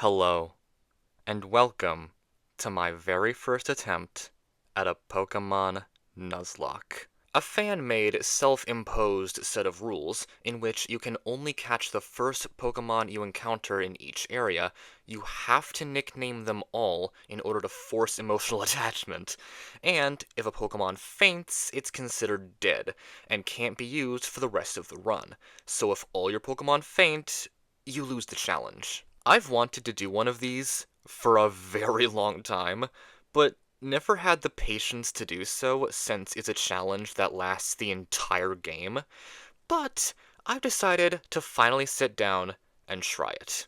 Hello, and welcome to my very first attempt at a Pokemon Nuzlocke. A fan-made, self-imposed set of rules in which you can only catch the first Pokemon you encounter in each area. You have to nickname them all in order to force emotional attachment. And if a Pokemon faints, it's considered dead, and can't be used for the rest of the run. So if all your Pokemon faint, you lose the challenge. I've wanted to do one of these for a very long time, but never had the patience to do so since it's a challenge that lasts the entire game. But I've decided to finally sit down and try it.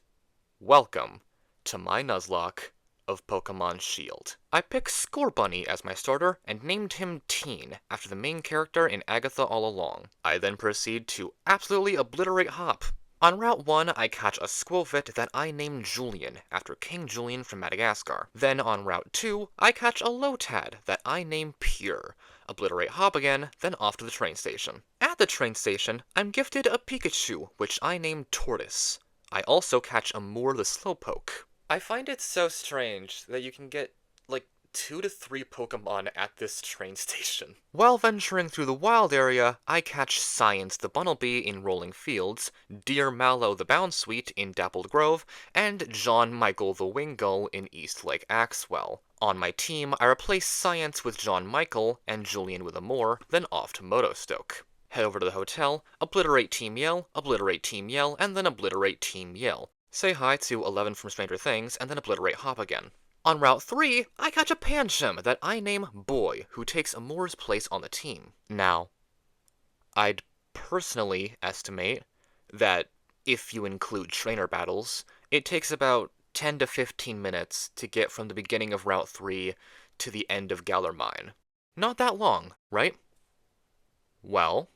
Welcome to my Nuzlocke of Pokemon Shield. I picked Scorbunny as my starter and named him Teen after the main character in Agatha All Along. I then proceed to absolutely obliterate Hop. On Route 1, I catch a Squovit that I named Julian, after King Julian from Madagascar. Then on Route 2, I catch a Lotad that I name Pure. Obliterate Hop again, then off to the train station. At the train station, I'm gifted a Pikachu, which I named Tortoise. I also catch a Moor the Slowpoke. I find it so strange that you can get, 2 to 3 Pokemon at this train station. While venturing through the wild area, I catch Science the Bunnelby in Rolling Fields, Deer Mallow the Bounsweet in Dappled Grove, and John Michael the Wingull in East Lake Axwell. On my team, I replace Science with John Michael and Julian with a Moor, then off to Motostoke. Head over to the hotel, obliterate Team Yell, and then obliterate Team Yell. Say hi to 11 from Stranger Things, and then obliterate Hop again. On Route 3, I catch a Pancham that I name Boy, who takes Amour's place on the team. Now, I'd personally estimate that if you include trainer battles, it takes about 10 to 15 minutes to get from the beginning of Route 3 to the end of Galar Mine. Not that long, right? Well,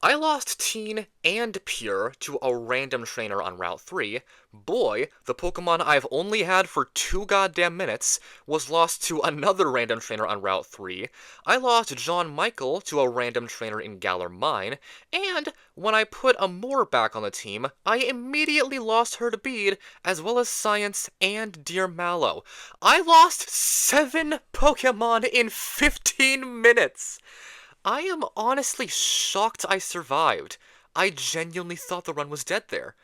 I lost Teen and Pure to a random trainer on Route 3. Boy, the Pokemon I've only had for 2 goddamn minutes, was lost to another random trainer on Route 3. I lost John Michael to a random trainer in Galar Mine. And when I put a Moor back on the team, I immediately lost her to Bede, as well as Science and Deer Mallow. I lost 7 Pokemon in 15 minutes! I am honestly shocked I survived. I genuinely thought the run was dead there.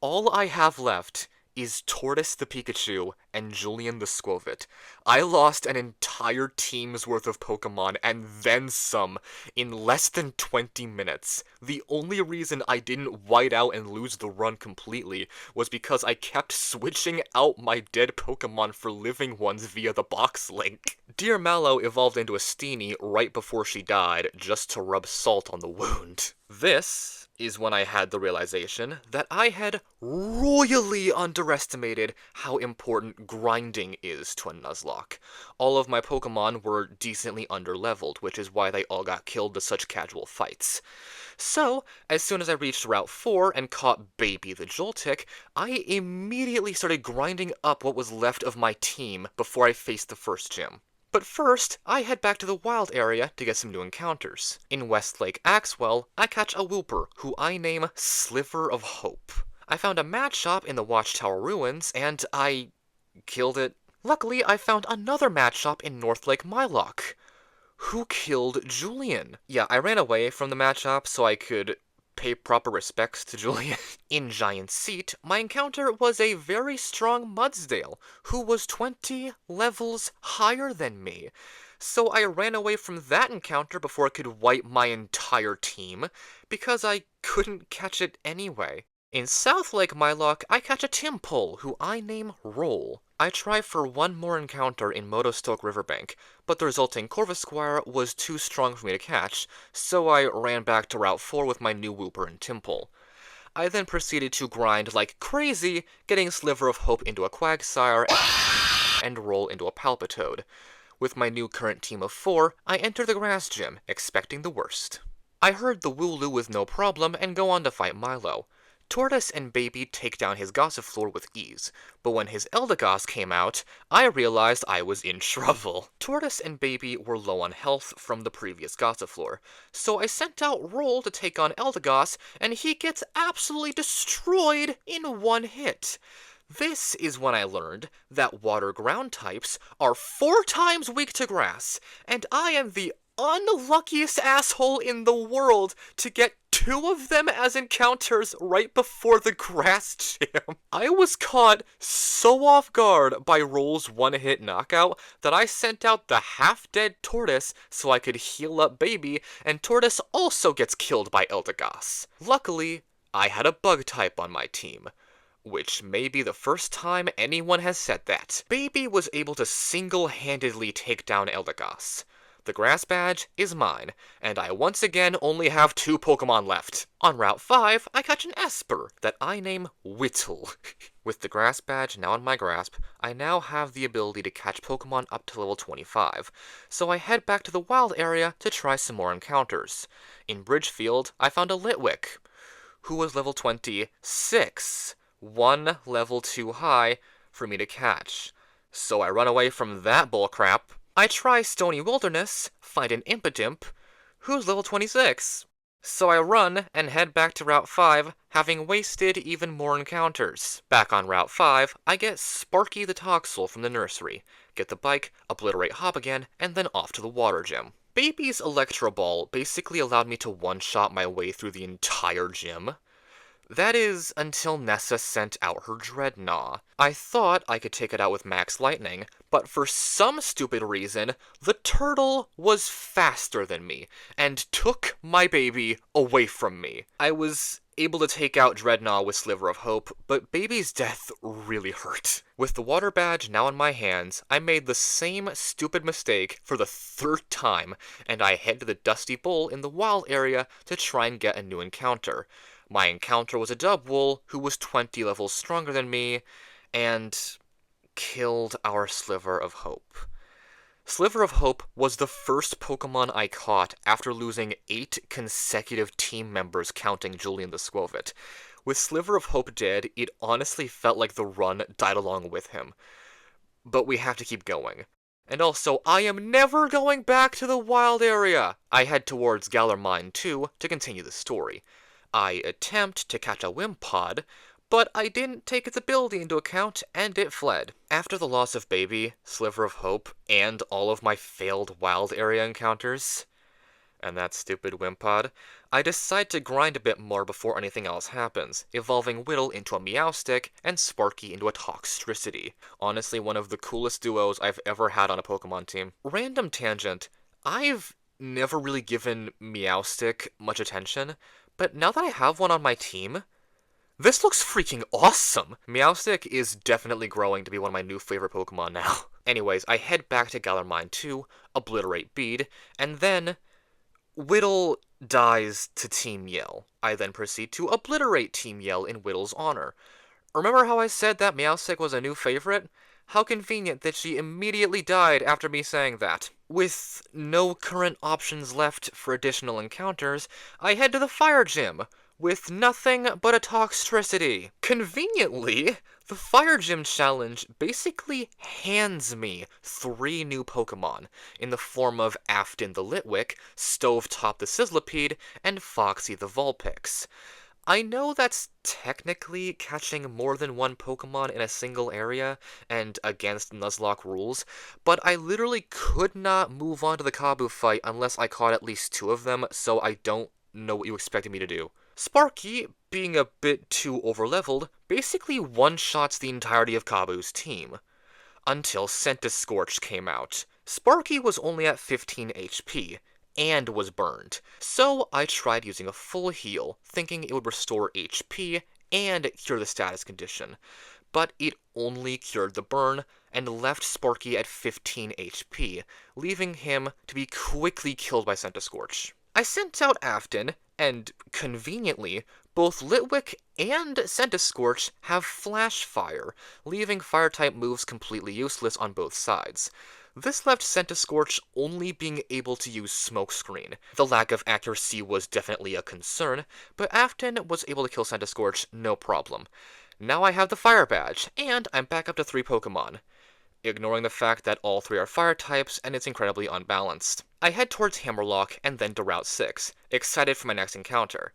All I have left is Tortoise the Pikachu and Julian the Squovit. I lost an entire team's worth of Pokemon and then some in less than 20 minutes. The only reason I didn't white out and lose the run completely was because I kept switching out my dead Pokemon for living ones via the box link. Deer Mallow evolved into a Steenie right before she died, just to rub salt on the wound. This is when I had the realization that I had royally underestimated how important grinding is to a Nuzlocke. All of my Pokemon were decently underleveled, which is why they all got killed to such casual fights. So, as soon as I reached Route 4 and caught Baby the Joltik, I immediately started grinding up what was left of my team before I faced the first gym. But first, I head back to the wild area to get some new encounters. In Westlake Axwell, I catch a Wooper, who I name Sliver of Hope. I found a match shop in the Watchtower Ruins, and I killed it. Luckily, I found another match shop in Northlake Mylock. Who killed Julian? Yeah, I ran away from the match shop so I could pay proper respects to Julian. In Giant Seat, my encounter was a very strong Mudsdale, who was 20 levels higher than me. So I ran away from that encounter before I could wipe my entire team, because I couldn't catch it anyway. In South Lake Mylock, I catch a Timpole, who I name Roll. I try for one more encounter in Motostoke Riverbank, but the resulting Corvisquire was too strong for me to catch, so I ran back to Route 4 with my new Wooper and Timpole. I then proceeded to grind like crazy, getting Sliver of Hope into a Quagsire and Roll into a Palpitoad. With my new current team of 4, I enter the Grass Gym, expecting the worst. I herd the Wooloo with no problem and go on to fight Milo. Tortoise and Baby take down his Gossifleur with ease, but when his Eldegoss came out, I realized I was in trouble. Tortoise and Baby were low on health from the previous Gossifleur, so I sent out Roll to take on Eldegoss, and he gets absolutely destroyed in one hit. This is when I learned that water ground types are 4 times weak to grass, and I am the unluckiest asshole in the world to get 2 of them as encounters right before the grass gym. I was caught so off guard by Roll's one-hit knockout that I sent out the half-dead Tortoise so I could heal up Baby, and Tortoise also gets killed by Eldegoss. Luckily, I had a bug type on my team, which may be the first time anyone has said that. Baby was able to single-handedly take down Eldegoss. The grass badge is mine, and I once again only have 2 Pokemon left. On Route 5, I catch an Esper that I name Whittle. With the grass badge now in my grasp, I now have the ability to catch Pokemon up to level 25, so I head back to the wild area to try some more encounters. In Bridgefield, I found a Litwick, who was level 26, 1 level too high for me to catch. So I run away from that bullcrap. I try Stony Wilderness, find an Impidimp, who's level 26. So I run and head back to Route 5, having wasted even more encounters. Back on Route 5, I get Sparky the Toxel from the nursery, get the bike, obliterate Hop again, and then off to the water gym. Baby's Electro Ball basically allowed me to one-shot my way through the entire gym. That is, until Nessa sent out her Dreadnought. I thought I could take it out with Max Lightning, but for some stupid reason, the turtle was faster than me, and took my baby away from me. I was able to take out Dreadnought with Sliver of Hope, but Baby's death really hurt. With the water badge now in my hands, I made the same stupid mistake for the 3rd time, and I head to the Dusty Bowl in the wild area to try and get a new encounter. My encounter was a Dubwool who was 20 levels stronger than me, and killed our Sliver of Hope. Sliver of Hope was the first Pokemon I caught after losing 8 consecutive team members counting Julian the Squovit. With Sliver of Hope dead, it honestly felt like the run died along with him. But we have to keep going. And also, I am never going back to the wild area! I head towards Galar Mine 2 to continue the story. I attempt to catch a Wimpod, but I didn't take its ability into account, and it fled. After the loss of Baby, Sliver of Hope, and all of my failed wild area encounters, and that stupid Wimpod, I decide to grind a bit more before anything else happens, evolving Whittle into a Meowstic and Sparky into a Toxtricity. Honestly, one of the coolest duos I've ever had on a Pokemon team. Random tangent, I've never really given Meowstic much attention, but now that I have one on my team, this looks freaking awesome! Meowstic is definitely growing to be one of my new favorite Pokemon now. Anyways, I head back to Galar Mine 2, obliterate Bead, and then Whittle dies to Team Yell. I then proceed to obliterate Team Yell in Whittle's honor. Remember how I said that Meowstic was a new favorite? How convenient that she immediately died after me saying that. With no current options left for additional encounters, I head to the Fire Gym, with nothing but a Toxtricity. Conveniently, the Fire Gym challenge basically hands me 3 new Pokemon, in the form of Afton the Litwick, Stovetop the Sizzlipede, and Foxy the Vulpix. I know that's technically catching more than 1 Pokemon in a single area, and against Nuzlocke rules, but I literally could not move on to the Kabu fight unless I caught at least 2 of them, so I don't know what you expected me to do. Sparky, being a bit too overleveled, basically one-shots the entirety of Kabu's team. Until Centiskorch came out. Sparky was only at 15 HP, and was burned, so I tried using a full heal, thinking it would restore HP and cure the status condition, but it only cured the burn and left Sparky at 15 HP, leaving him to be quickly killed by Centiskorch. I sent out Afton, and conveniently, both Litwick and Centiskorch have Flash Fire, leaving Fire-type moves completely useless on both sides. This left Centiskorch only being able to use Smokescreen. The lack of accuracy was definitely a concern, but Afton was able to kill Centiskorch no problem. Now I have the Fire Badge, and I'm back up to 3 Pokemon, ignoring the fact that all 3 are Fire types and it's incredibly unbalanced. I head towards Hammerlock and then to Route 6, excited for my next encounter.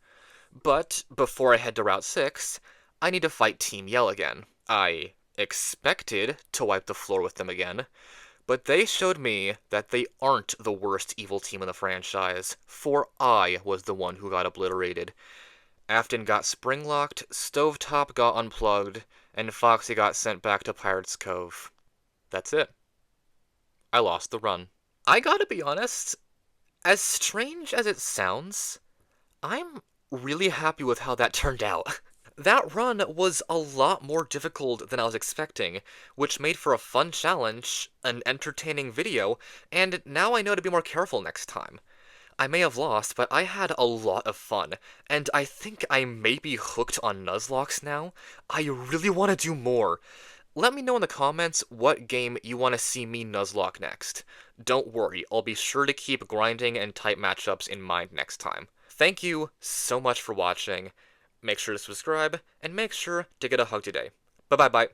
But before I head to Route 6, I need to fight Team Yell again. I expected to wipe the floor with them again, but they showed me that they aren't the worst evil team in the franchise, for I was the one who got obliterated. Afton got spring-locked, Stovetop got unplugged, and Foxy got sent back to Pirate's Cove. That's it. I lost the run. I gotta be honest, as strange as it sounds, I'm really happy with how that turned out. That run was a lot more difficult than I was expecting, which made for a fun challenge, an entertaining video, and now I know to be more careful next time. I may have lost, but I had a lot of fun, and I think I may be hooked on Nuzlocks now. I really want to do more. Let me know in the comments what game you want to see me Nuzlocke next. Don't worry, I'll be sure to keep grinding and tight matchups in mind next time. Thank you so much for watching. Make sure to subscribe, and make sure to get a hug today. Bye-bye-bye.